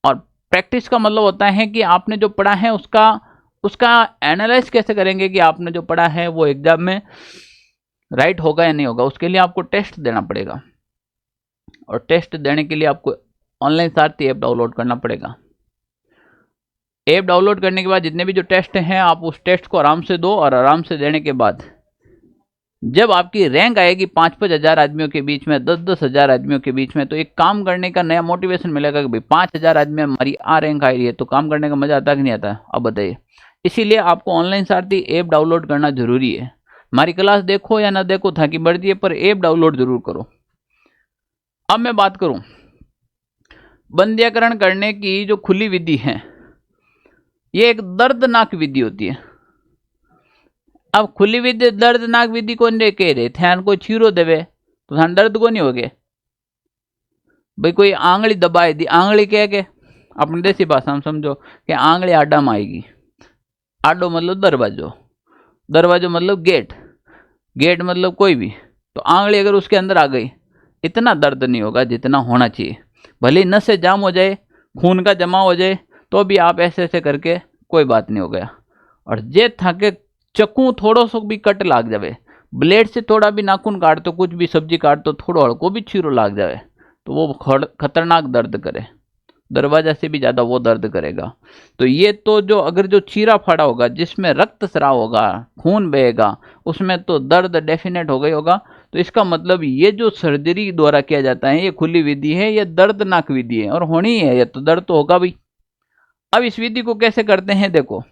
और प्रैक्टिस का मतलब होता है कि आपने जो पढ़ा है उसका एनालाइज कैसे करेंगे कि आपने जो पढ़ा है वो एग्जाम में राइट होगा या नहीं होगा। उसके लिए आपको टेस्ट देना पड़ेगा, और टेस्ट देने के लिए आपको ऑनलाइन सारथी ऐप डाउनलोड करना पड़ेगा। ऐप डाउनलोड करने के बाद जितने भी जो टेस्ट हैं आप उस टेस्ट को आराम से दो, और आराम से देने के बाद जब आपकी रैंक आएगी 5-5 हज़ार आदमियों के बीच में, 10-10 हज़ार आदमियों के बीच में, तो एक काम करने का नया मोटिवेशन मिलेगा कि भाई 5,000 आदमी में हमारी रैंक आई रही है, तो काम करने का मजा आता है कि नहीं आता? अब बताइए। इसीलिए आपको ऑनलाइन सारथी ऐप डाउनलोड करना जरूरी है। हमारी क्लास देखो या ना देखो था कि मर्जी है, पर ऐप डाउनलोड जरूर करो। अब मैं बात करूं बंध्याकरण करने की जो खुली विधि है, ये एक दर्दनाक विधि होती है। अब खुली विधि दर्दनाक विधि को नहीं कह रहे थे, कोई चीरो देवे तो थान दर्द को नहीं हो गए भाई। कोई आंगली दबाए दी, आंगली कह के अपनी देसी भाषा में समझो कि आंगली आडा में आएगी। आडो मतलब दरवाजो, दरवाजो मतलब गेट, गेट मतलब कोई भी, तो आंगली अगर उसके अंदर आ गई इतना दर्द नहीं होगा जितना होना चाहिए। भले नसें जाम हो जाए, खून का जमा हो जाए, तो भी आप ऐसे ऐसे करके कोई बात नहीं हो गया। और जे था कि चक्कू थोड़ो सो भी कट लाग जावे, ब्लेड से थोड़ा भी नाखून काट तो, कुछ भी सब्जी काट तो थोड़ा हड़को भी चीरो लाग जावे तो वो खतरनाक दर्द करे, दरवाजा से भी ज़्यादा वो दर्द करेगा। तो ये तो जो अगर जो चीरा फाड़ा होगा जिसमें रक्त स्राव होगा, खून बहेगा, उसमें तो दर्द डेफिनेट हो गई होगा। तो इसका मतलब ये जो सर्जरी द्वारा किया जाता है ये खुली विधि है, ये दर्दनाक विधि है और होनी है, ये तो दर्द तो होगा भी। अब इस विधि को कैसे करते हैं देखो,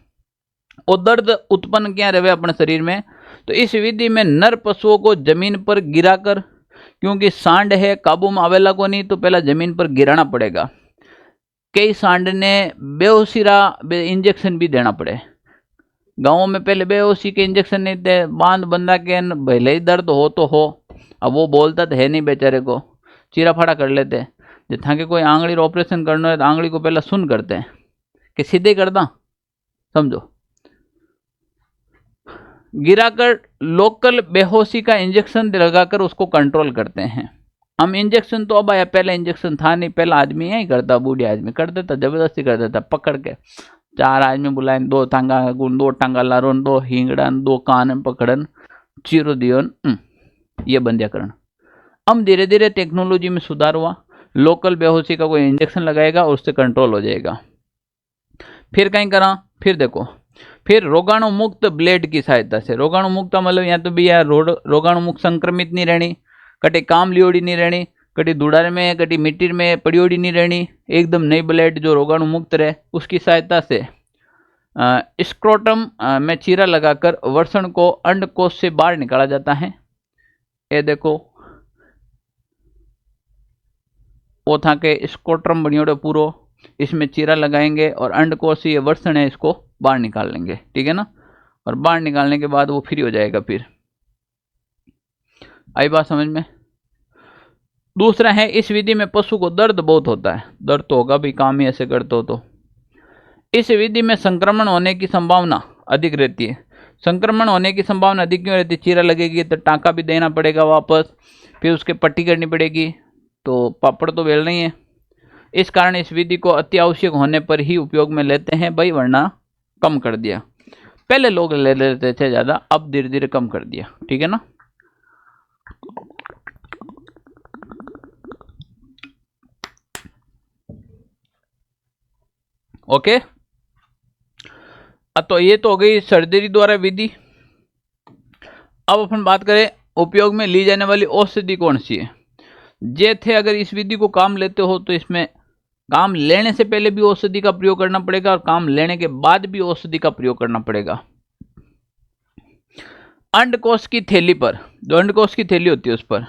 और दर्द उत्पन्न क्या रहे अपने शरीर में। तो इस विधि में नर पशुओं को जमीन पर गिराकर, क्योंकि सांड है काबू में आवेला को नहीं, तो पहला जमीन पर गिराना पड़ेगा। कई सांड ने बेहोशीरा इंजेक्शन भी देना पड़े। गाँव में पहले बेहोशी के इंजेक्शन नहीं थे, बांध बंदा के भले ही दर्द हो तो हो, अब वो बोलता तो है नहीं बेचारे को, चीरा फाड़ा कर लेते। जितना के कोई आंगली ऑपरेशन करना है तो आंगली को पहले सुन करते हैं कि सीधे कर दा, समझो। गिराकर लोकल बेहोशी का इंजेक्शन लगाकर उसको कंट्रोल करते हैं। हम इंजेक्शन तो अब आया, पहले इंजेक्शन था नहीं, पहला आदमी यही करता, बूढ़े आदमी कर देता, जबरदस्ती कर देता, पकड़ के 4 आदमी बुलाए, 2 टांगा गुण, 2 टांगा लारोन, 2 हिंगड़न, 2 कान पकड़न, चीरो दियोन, ये बंध्याकरण। अब धीरे धीरे टेक्नोलॉजी में सुधार हुआ, लोकल बेहोशी का कोई इंजेक्शन लगाएगा और उससे कंट्रोल हो जाएगा। फिर कहीं करा, फिर देखो, फिर रोगाणु मुक्त ब्लेड की सहायता से, रोगाणु मुक्त मतलब यहाँ तो भी यार रोगाणु मुक्त संक्रमित नहीं रहनी, कटी काम लियोड़ी नहीं रहनी, कटी धुड़ार में कटी मिट्टी में पड़ियोड़ी नहीं रहनी, एकदम नई ब्लेड जो रोगाणु मुक्त रहे, उसकी सहायता से स्क्रोटम में चीरा लगाकर वर्षण को अंडकोश से बाहर निकाला जाता है। ये देखो वो था कि स्क्रोटम बनियोड़े पूरो, इसमें चीरा लगाएंगे और अंडकोश ये वर्षण है इसको बाहर निकाल लेंगे, ठीक है ना। और बाहर निकालने के बाद वो फ्री हो जाएगा। फिर आई बात समझ में। दूसरा है, इस विधि में पशु को दर्द बहुत होता है, दर्द तो होगा भी, काम ही ऐसे करते हो तो। इस विधि में संक्रमण होने की संभावना अधिक रहती है। संक्रमण होने की संभावना अधिक क्यों रहती है? चीरा लगेगी तो टाँका भी देना पड़ेगा वापस, फिर उसके पट्टी करनी पड़ेगी, तो पापड़ तो बेल नहीं है। इस कारण इस विधि को अति आवश्यक होने पर ही उपयोग में लेते हैं भाई, वरना कम कर दिया। पहले लोग ले लेते थे ज़्यादा, अब धीरे धीरे कम कर दिया, ठीक है ना। ओके, तो ये तो हो गई सर्जरी द्वारा विधि। अब अपन बात करें उपयोग में ली जाने वाली औषधि कौन सी है। जे थे अगर इस विधि को काम लेते हो तो इसमें काम लेने से पहले भी औषधि का प्रयोग करना पड़ेगा और काम लेने के बाद भी औषधि का प्रयोग करना पड़ेगा। अंडकोश की थैली पर, जो अंडकोश की थैली होती है उस पर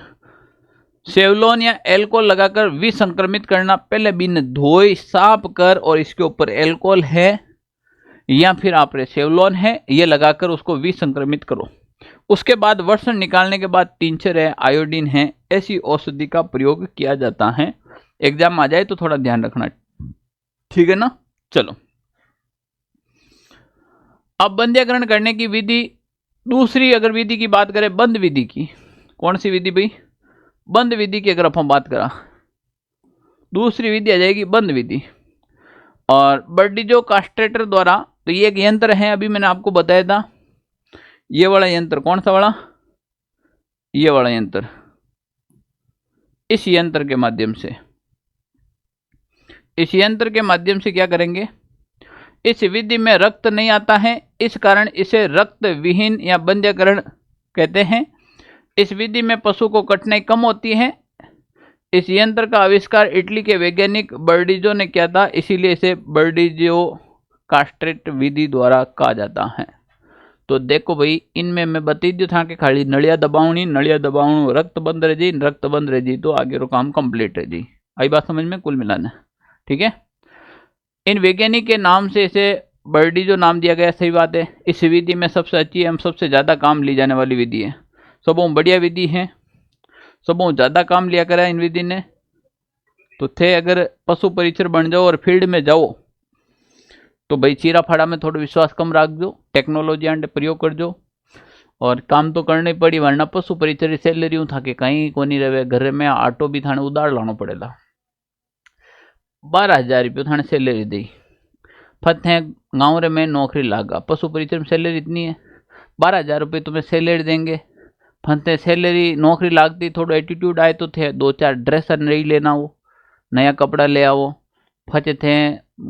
सेवलोन या एल्कोहल लगाकर विसंक्रमित करना। पहले बीन धोई साफ कर और इसके ऊपर एल्कोहल है या फिर आप सेवलोन है ये लगाकर उसको विसंक्रमित करो। उसके बाद वर्षण निकालने के बाद टिंचर है, आयोडीन है, ऐसी औषधि का प्रयोग किया जाता है। एग्जाम आ जाए तो थोड़ा ध्यान रखना, ठीक है ना। चलो अब बंध्यकरण करने की विधि दूसरी, अगर विधि की बात करें बंद विधि की, कौन सी विधि भाई, बंद विधि की अगर अपन बात करा, दूसरी विधि आ जाएगी बंद विधि। और बर्डिजो कास्ट्रेटर द्वारा, तो ये एक यंत्र है, अभी मैंने आपको बताया था, ये वाला यंत्र, कौन सा वाला, ये वाला यंत्र, इस यंत्र के माध्यम से, इस यंत्र के माध्यम से क्या करेंगे, इस विधि में रक्त नहीं आता है, इस कारण इसे रक्त विहीन या बंध्यकरण कहते हैं। इस विधि में पशु को कठिनाई कम होती है। इस यंत्र का आविष्कार इटली के वैज्ञानिक बर्डिजो ने किया था, इसीलिए इसे बर्डिजो कास्ट्रेट विधि द्वारा कहा जाता है। तो देखो भाई, इनमें मैं बता दू था कि खाली नलिया दबावनी, नलिया दबावणु, रक्त बंद रह जी, रक्त बंद रह जी तो आगे रो काम कंप्लीट है जी। आई बात समझ में कुल मिलाना, ठीक है। इन वैज्ञानिक के नाम से इसे बर्डिजो नाम दिया गया, सही बात है। इस विधि में सबसे अच्छी एवं सबसे ज़्यादा काम ली जाने वाली विधि है, सबों बढ़िया विधि है, सबों ज़्यादा काम लिया करा इन विधि ने। तो थे अगर पशु परीक्षर बन जाओ और फील्ड में जाओ तो भाई चीरा फाड़ा में थोड़ा विश्वास कम रख दो, टेक्नोलॉजी आंड प्रयोग कर दो, और काम तो करनी पड़ी, वरना पशु परीक्षर सैलरी यूँ था कि कहीं को नहीं रहे, घर में आटो भी थाने उधार लाना पड़ेगा। 12,000 रुपये थाने सैलरी दी, फत है गाँव रे में नौकरी लागा, पशु परीक्षर में सैलरी इतनी है, 12,000 रुपये तुम्हें सैलरी देंगे, फंते सैलरी नौकरी लागती, थोड़ा एटीट्यूड आए तो थे 2-4 ड्रेसर नहीं लेना, हो नया कपड़ा ले आओ, फचे थे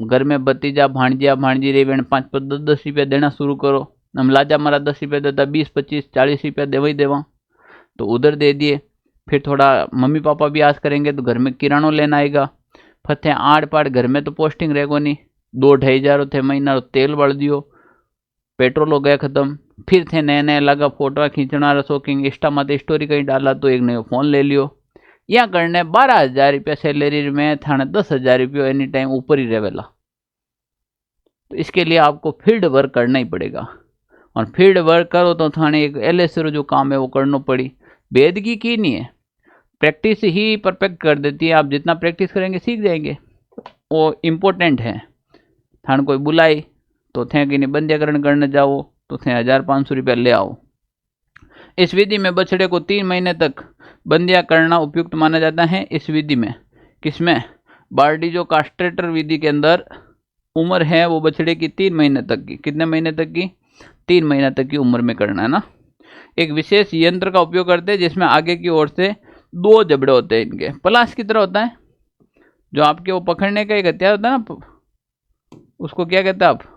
घर में भतीजा भाणजिया भाणजी रही, 5-10 रुपया देना शुरू करो, हम लाजा मारा 10 रुपया देता, 20-25-40 रुपया देवा ही देवा, तो उधर दे दिए। फिर थोड़ा मम्मी पापा भी आस करेंगे तो घर में किराना लेना आएगा, फते आड़ पाड़ घर में तो पोस्टिंग रहेगो नहीं, 2-2.5 हजार थे महीना, तेल बढ़ दियो, पेट्रोल हो गया खत्म, फिर थे नए नए लगा फोटो खींचना, शौकिंग इंस्टा मत स्टोरी कहीं डाला तो एक नया फोन ले लियो, या करने 12,000 रुपया सैलरी में थाने 10,000 रुपये एनी टाइम ऊपर ही रहेला। तो इसके लिए आपको फील्ड वर्क करना ही पड़ेगा, और फील्ड वर्क करो तो थाने एक LSR जो काम है वो करना पड़ी। बेदगी की नहीं है, प्रैक्टिस ही परफेक्ट कर देती है, आप जितना प्रैक्टिस करेंगे सीख जाएंगे, वो इम्पोर्टेंट है। थाने कोई बुलाई तो थे कि नहीं बंध्यकरण करने जाओ तो थे 1,500 रुपया ले आओ। इस विधि में बछड़े को 3 महीने तक बंध्या करना उपयुक्त माना जाता है। इस विधि में, किसमें, बर्डिजो कास्ट्रेटर विधि के अंदर उम्र है वो बछड़े की 3 महीने तक की, कितने महीने तक की, 3 महीने तक की उम्र में करना है ना। एक विशेष यंत्र का उपयोग करते हैं जिसमें आगे की ओर से 2 जबड़े होते हैं, इनके प्लास की तरह होता है, जो आपके वो पकड़ने का एक हथियार होता है ना, उसको क्या कहते हैं आप,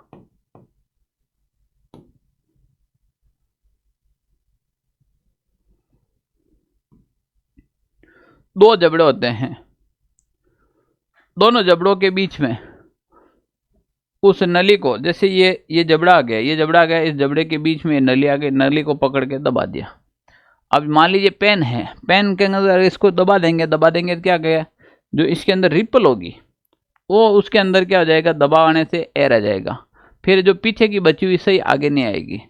दो जबड़े होते हैं, दोनों जबड़ों के बीच में उस नली को, जैसे ये जबड़ा आ गया, ये जबड़ा आ गया, इस जबड़े के बीच में नली आ गई, नली को पकड़ के दबा दिया। अब मान लीजिए पेन है, पेन के अंदर इसको दबा देंगे तो क्या गया, जो इसके अंदर रिपल होगी वो उसके अंदर क्या हो जाएगा, दबाव आने से एयर आ जाएगा, फिर जो पीछे की बची हुई सही आगे नहीं आएगी,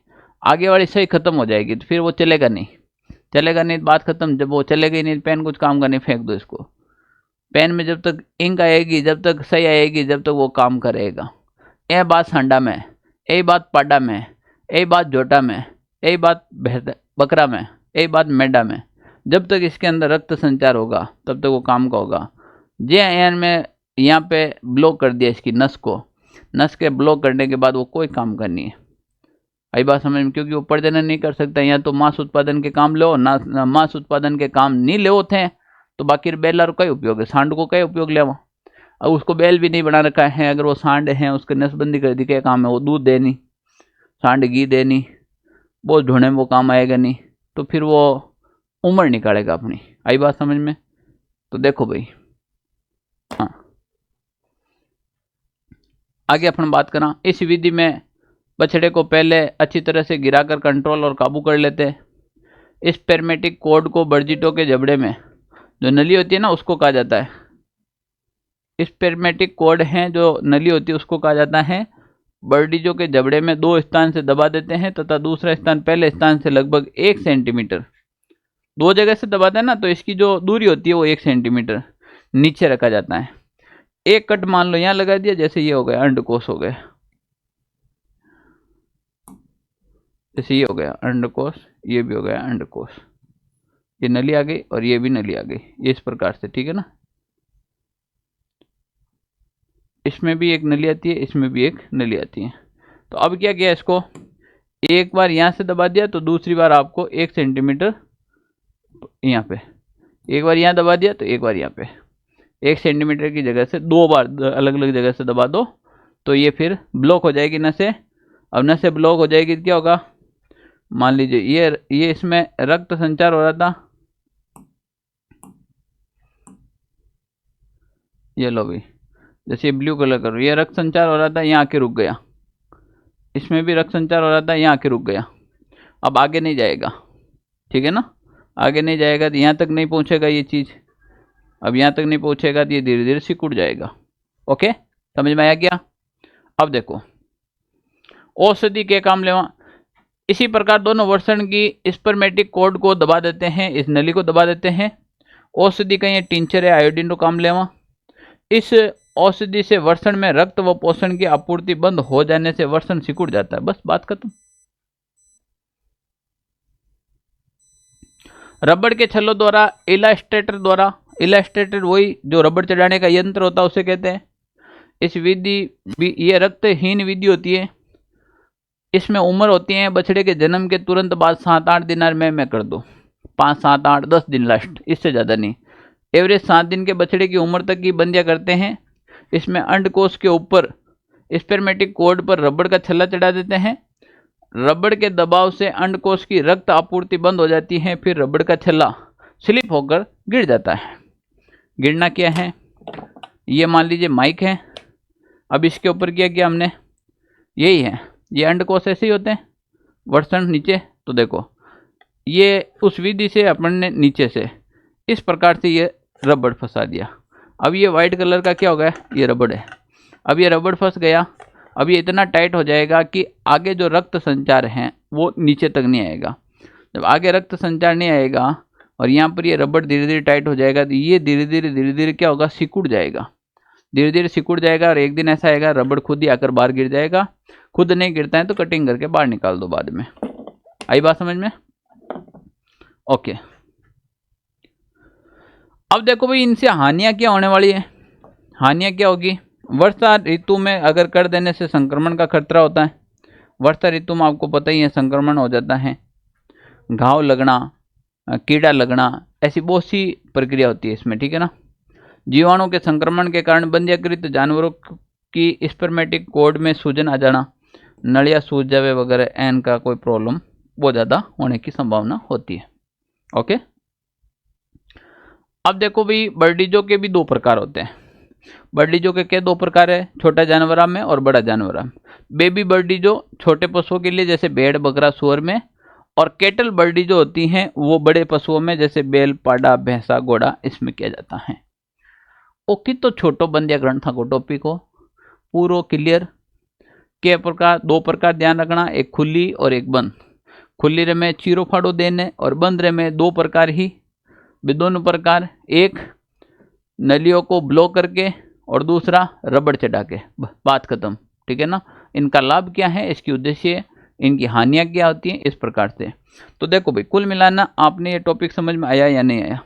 आगे वाली सही खत्म हो जाएगी, तो फिर वो चलेगा नहीं, बात खत्म। जब वो चलेगी नहीं, पेन कुछ काम का नहीं, फेंक दो इसको। पेन में जब तक इंक आएगी, जब तक सही आएगी, जब तक वो काम करेगा। ये बात सांडा में, यही बात पाडा में, यही बात जोटा में, यही बात बकरा में, यही बात मेढा में, जब तक इसके अंदर रक्त संचार होगा तब तक वो काम का होगा। जे एन में यहाँ पे ब्लॉक कर दिया इसकी नस को, नस के ब्लॉक करने के बाद वो कोई काम करनी है, आई बात समझ में, क्योंकि वो प्रजनन नहीं कर सकता। या तो मांस उत्पादन के काम लो ना, मांस उत्पादन के काम नहीं ले थे तो बाकी बेलर का उपयोग है, सांड को क्या उपयोग ले, अब उसको बैल भी नहीं बना रखा है, अगर वो सांड है उसकी नसबंदी कर दी, क्या काम है, वो दूध देनी, सांड घी देनी, बहुत ढूंढने में वो काम आएगा नहीं, तो फिर वो उम्र निकालेगा अपनी, आई बात समझ में। तो देखो भाई, हाँ आगे अपन बात करा, इस विधि में बछड़े को पहले अच्छी तरह से गिराकर कंट्रोल और काबू कर लेते हैं। इस पेरमेटिक कोड को बर्जिटो के जबड़े में जो नली होती है ना उसको कहा जाता है स्पर्मेटिक कॉर्ड है, जो नली होती है उसको कहा जाता है। बर्डीजो के जबड़े में 2 स्थान से दबा देते हैं तथा दूसरा स्थान पहले स्थान से लगभग 1 सेंटीमीटर, 2 जगह से दबाते हैं ना, तो इसकी जो दूरी होती है वो 1 सेंटीमीटर नीचे रखा जाता है। एक कट मान लो यहाँ लगा दिया, जैसे ये हो गया अंडकोश हो गया, जैसे ये हो गया अंडकोश, ये भी हो गया अंडकोश, ये नली आ गई और ये भी नली आ गई, ये इस प्रकार से, ठीक है ना। इसमें भी एक नली आती है, इसमें भी एक नली आती है। तो अब क्या किया, इसको एक बार यहाँ से दबा दिया तो दूसरी बार आपको 1 सेंटीमीटर यहाँ पे, एक बार यहाँ दबा दिया तो एक बार यहाँ पे, 1 सेंटीमीटर की जगह से 2 बार अलग अलग जगह से दबा दो तो ये फिर ब्लॉक हो जाएगी नसें। अब नसें ब्लॉक हो जाएगी तो क्या होगा, मान लीजिए ये इसमें रक्त संचार हो रहा था, ये लो भाई, जैसे ब्लू कलर करो, ये रक्त संचार हो रहा था, यहाँ आके रुक गया, इसमें भी रक्त संचार हो रहा था, यहाँ आके रुक गया, अब आगे नहीं जाएगा, ठीक है ना, आगे नहीं जाएगा तो यहाँ तक नहीं पहुँचेगा ये चीज़, अब यहाँ तक नहीं पहुँचेगा तो ये धीरे धीरे सिकुड़ जाएगा। ओके, समझ में आया क्या। अब देखो औषधि के काम लेवा, इसी प्रकार दोनों वर्षण की स्पर्मेटिक कॉर्ड को दबा देते हैं, इस नली को दबा देते हैं। औषधि का ये टिंचर है आयोडीन को काम लेवा, इस औषधि से वर्षण में रक्त व पोषण की आपूर्ति बंद हो जाने से वर्षण सिकुड़ जाता है, बस बात खत्म। रबड़ के छल्लों द्वारा इलास्ट्रेटर वही जो रबड़ चढ़ाने का यंत्र होता है उसे कहते हैं। इस विधि ये रक्तहीन विधि होती है, इसमें उम्र होती है बछड़े के जन्म के तुरंत बाद 7-8 दिन, मैं कर दो 5, 7, 8, 10 दिन लास्ट, इससे ज़्यादा नहीं। एवरेज 7 दिन के बछड़े की उम्र तक की बंदियां करते हैं। इसमें अंडकोश के ऊपर स्पर्मेटिक कॉर्ड पर रबड़ का छल्ला चढ़ा देते हैं। रबड़ के दबाव से अंडकोश की रक्त आपूर्ति बंद हो जाती है, फिर रबड़ का छल्ला स्लिप होकर गिर जाता है। गिरना क्या है, ये मान लीजिए माइक है, अब इसके ऊपर क्या किया हमने, यही है, ये अंडकोश ऐसे ही होते हैं, वर्षण नीचे, तो देखो ये उस विधि से अपन ने नीचे से इस प्रकार से ये रबड़ फंसा दिया। अब ये वाइट कलर का क्या हो गया, ये रबड़ है, अब ये रबड़ फंस गया, अब ये इतना टाइट हो जाएगा कि आगे जो रक्त संचार है वो नीचे तक नहीं आएगा। जब आगे रक्त संचार नहीं आएगा और यहाँ पर ये रबड़ धीरे धीरे टाइट हो जाएगा तो ये धीरे धीरे क्या होगा, सिकुड़ जाएगा, धीरे धीरे सिकुड़ जाएगा और एक दिन ऐसा आएगा रबड़ खुद ही आकर बाहर गिर जाएगा। खुद नहीं गिरता है तो कटिंग करके बाहर निकाल दो बाद में। आई बात समझ में। ओके, अब देखो भाई इनसे हानियां क्या होने वाली है। हानियां क्या होगी, वर्षा ऋतु में अगर कर देने से संक्रमण का खतरा होता है। वर्षा ऋतु में आपको पता ही है संक्रमण हो जाता है, घाव लगना, कीड़ा लगना, ऐसी बहुत सी प्रक्रिया होती है इसमें, ठीक है ना। जीवाणु के संक्रमण के कारण बंध्याकृत जानवरों की स्पर्मेटिक कॉर्ड में सूजन आ जाना, नलिया सूज जावे वगैरह, एन का कोई प्रॉब्लम बहुत ज़्यादा होने की संभावना होती है। ओके, अब देखो भाई बर्डीजो के भी 2 प्रकार होते हैं। बर्डीजो के क्या 2 प्रकार है, छोटा जानवरा में और बड़ा जानवरा में। बेबी बर्डीजो छोटे पशुओं के लिए जैसे भेड़, बकरा, सूअर में, और केटल बर्डीजो होती हैं वो बड़े पशुओं में जैसे बैल, पाडा, भैंसा, घोड़ा, इसमें किया जाता है। ओके, तो छोटो बंदिया ग्रंथ था को टॉपिक को पूरो क्लियर। के प्रकार 2 प्रकार ध्यान रखना, एक खुली और एक बंद। खुली रे में चीरो फाड़ो देने और बंद रे में 2 प्रकार ही, दोनों प्रकार, एक नलियों को ब्लॉक करके और दूसरा रबड़ चढ़ा के, बात खत्म, ठीक है ना। इनका लाभ क्या है, इसकी उद्देश्य, इनकी हानियां क्या होती हैं, इस प्रकार से। तो देखो भाई कुल मिलाना आपने ये टॉपिक समझ में आया या नहीं आया,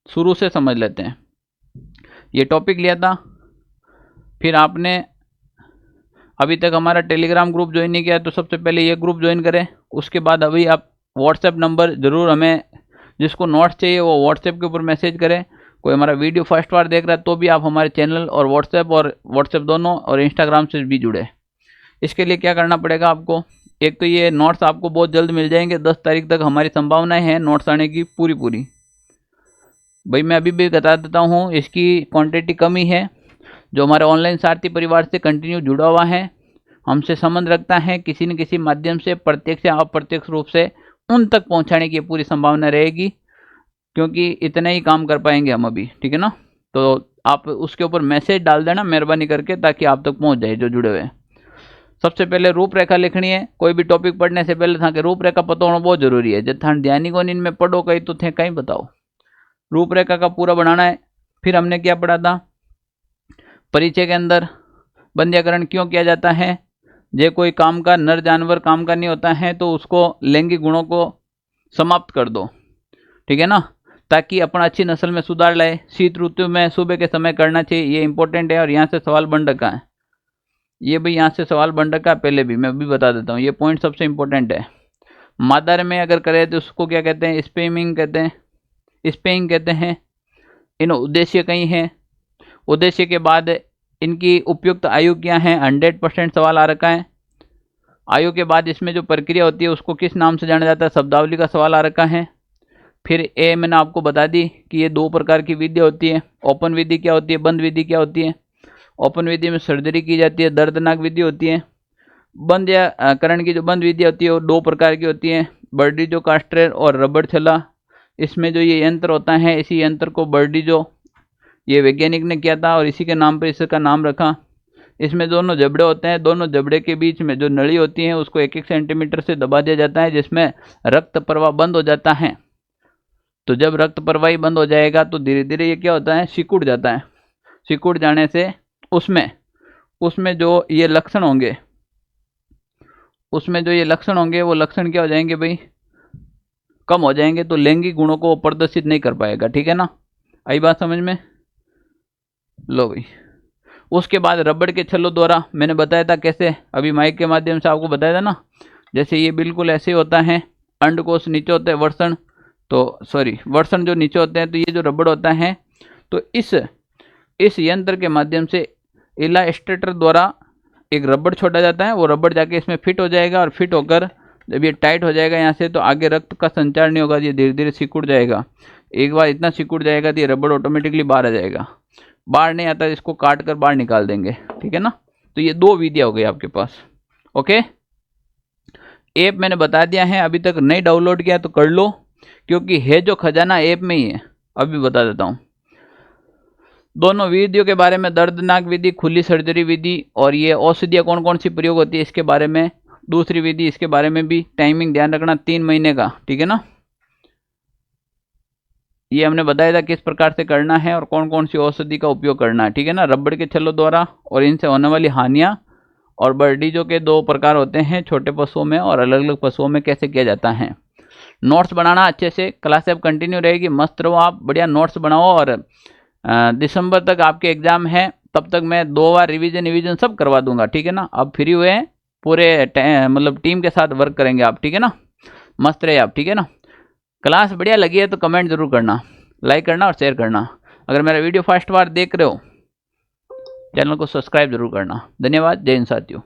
शुरू से समझ लेते हैं। ये टॉपिक लिया था, फिर आपने अभी तक हमारा टेलीग्राम ग्रुप ज्वाइन नहीं किया तो सबसे पहले ये ग्रुप ज्वाइन करें। उसके बाद अभी आप व्हाट्सएप नंबर ज़रूर, हमें जिसको नोट्स चाहिए वो व्हाट्सएप के ऊपर मैसेज करें। कोई हमारा वीडियो फर्स्ट बार देख रहा है तो भी आप हमारे चैनल और व्हाट्सएप दोनों और इंस्टाग्राम से भी जुड़े। इसके लिए क्या करना पड़ेगा आपको, एक तो ये नोट्स आपको बहुत जल्द मिल जाएंगे, 10 तारीख तक हमारी संभावनाएं हैं नोट्स आने की पूरी। भाई मैं अभी भी बता देता हूँ, इसकी क्वांटिटी कम ही है। जो हमारे ऑनलाइन सारथी परिवार से कंटिन्यू जुड़ा हुआ है, हमसे संबंध रखता है, किसी न किसी माध्यम से प्रत्यक्ष या अप्रत्यक्ष रूप से उन तक पहुंचाने की पूरी संभावना रहेगी। क्योंकि इतने ही काम कर पाएंगे हम अभी, ठीक है ना। तो आप उसके ऊपर मैसेज डाल देना मेहरबानी करके, ताकि आप तक पहुंच जाए जो जुड़े हुए हैं। सबसे पहले रूपरेखा लिखनी है। कोई भी टॉपिक पढ़ने से पहले था कि रूपरेखा पता होना बहुत जरूरी है। जब थान ध्यानी को इनमें पढ़ो कहीं तो थे कहीं बताओ, रूपरेखा का पूरा बनाना है। फिर हमने क्या पढ़ा था परिचय के अंदर, बंध्याकरण क्यों किया जाता है। जे कोई काम का नर जानवर काम का नहीं होता है तो उसको लैंगिक गुणों को समाप्त कर दो, ठीक है ना, ताकि अपना अच्छी नस्ल में सुधार लाए। शीत ऋतु में सुबह के समय करना चाहिए, ये इंपॉर्टेंट है। और यहाँ से सवाल बन रखा है, ये भाई यहाँ से सवाल बन रखा है पहले भी, मैं भी बता देता हूँ, ये पॉइंट सबसे इंपॉर्टेंट है। मादार में अगर करें तो उसको क्या कहते हैं, स्पेमिंग कहते हैं, स्पेइंग कहते हैं। इन उद्देश्य कई हैं। उद्देश्य के बाद इनकी उपयुक्त आयु क्या है, 100% सवाल आ रखा है। आयु के बाद इसमें जो प्रक्रिया होती है उसको किस नाम से जाना जाता है, शब्दावली का सवाल आ रखा है। फिर ए मैंने आपको बता दी कि ये 2 प्रकार की विधि होती है। ओपन विधि क्या होती है, बंद विधि क्या होती है। ओपन विधि में सर्जरी की जाती है, दर्दनाक विधि होती है। बंद या करण की जो बंद विधि होती है वो 2 प्रकार की होती है, बर्डीजो कास्ट्रेर और रबड़ छला। इसमें जो ये यंत्र होता है, इसी यंत्र को बर्डीजो ये वैज्ञानिक ने किया था और इसी के नाम पर इसका नाम रखा। इसमें दोनों जबड़े होते हैं, दोनों जबड़े के बीच में जो नली होती है उसको 1-1 सेंटीमीटर से दबा दिया जाता है, जिसमें रक्त प्रवाह बंद हो जाता है। तो जब रक्त प्रवाही बंद हो जाएगा तो धीरे धीरे ये क्या होता है, सिकुड़ जाता है। सिकुड़ जाने से उसमें जो ये लक्षण होंगे, वो लक्षण क्या हो जाएंगे भाई, कम हो जाएंगे। तो लैंगिक गुणों को प्रदर्शित नहीं कर पाएगा, ठीक है ना। आई बात समझ में, लो भाई। उसके बाद रबड़ के छल्लों द्वारा मैंने बताया था कैसे, अभी माइक के माध्यम से आपको बताया था ना। जैसे ये बिल्कुल ऐसे होता है, अंडकोश नीचे होता है, वर्षण जो नीचे होते हैं, तो ये जो रबड़ होता है, तो इस यंत्र के माध्यम से इलास्ट्रेटर द्वारा एक रबड़ छोड़ा जाता है। वो रबड़ जाके इसमें फिट हो जाएगा और फिट होकर जब ये टाइट हो जाएगा यहाँ से, तो आगे रक्त का संचार नहीं होगा, ये धीरे धीरे सिकुड़ जाएगा। एक बार इतना सिकुड़ जाएगा तो ये रबड़ ऑटोमेटिकली बाहर आ जाएगा। बाहर नहीं आता, इसको काट कर बाहर निकाल देंगे, ठीक है ना। तो ये 2 विधियाँ हो गई आपके पास। ओके, ऐप मैंने बता दिया है, अभी तक नहीं डाउनलोड किया तो कर लो, क्योंकि है जो खजाना ऐप में ही है। अभी बता देता हूँ दोनों विधियों के बारे में, दर्दनाक विधि, खुली सर्जरी विधि, और ये औषधियाँ कौन कौन सी प्रयोग होती है इसके बारे में। दूसरी विधि इसके बारे में भी, टाइमिंग ध्यान रखना 3 महीने का, ठीक है ना। ये हमने बताया था किस प्रकार से करना है और कौन कौन सी औषधि का उपयोग करना है, ठीक है ना। रबड़ के छल्लों द्वारा और इनसे होने वाली हानियाँ, और बर्डीजो के 2 प्रकार होते हैं, छोटे पशुओं में और अलग अलग पशुओं में कैसे किया जाता है। नोट्स बनाना अच्छे से, क्लास अब कंटिन्यू रहेगी, मस्त रहो आप, बढ़िया नोट्स बनाओ। और दिसंबर तक आपके एग्जाम है, तब तक मैं 2 बार रिवीजन सब करवा दूंगा, ठीक है ना। अब फ्री हुए पूरे मतलब टीम के साथ वर्क करेंगे आप, ठीक है ना। मस्त रहे आप, ठीक है ना। क्लास बढ़िया लगी है तो कमेंट जरूर करना, लाइक करना और शेयर करना। अगर मेरा वीडियो फर्स्ट बार देख रहे हो, चैनल को सब्सक्राइब जरूर करना। धन्यवाद, जय हिंद साथियों।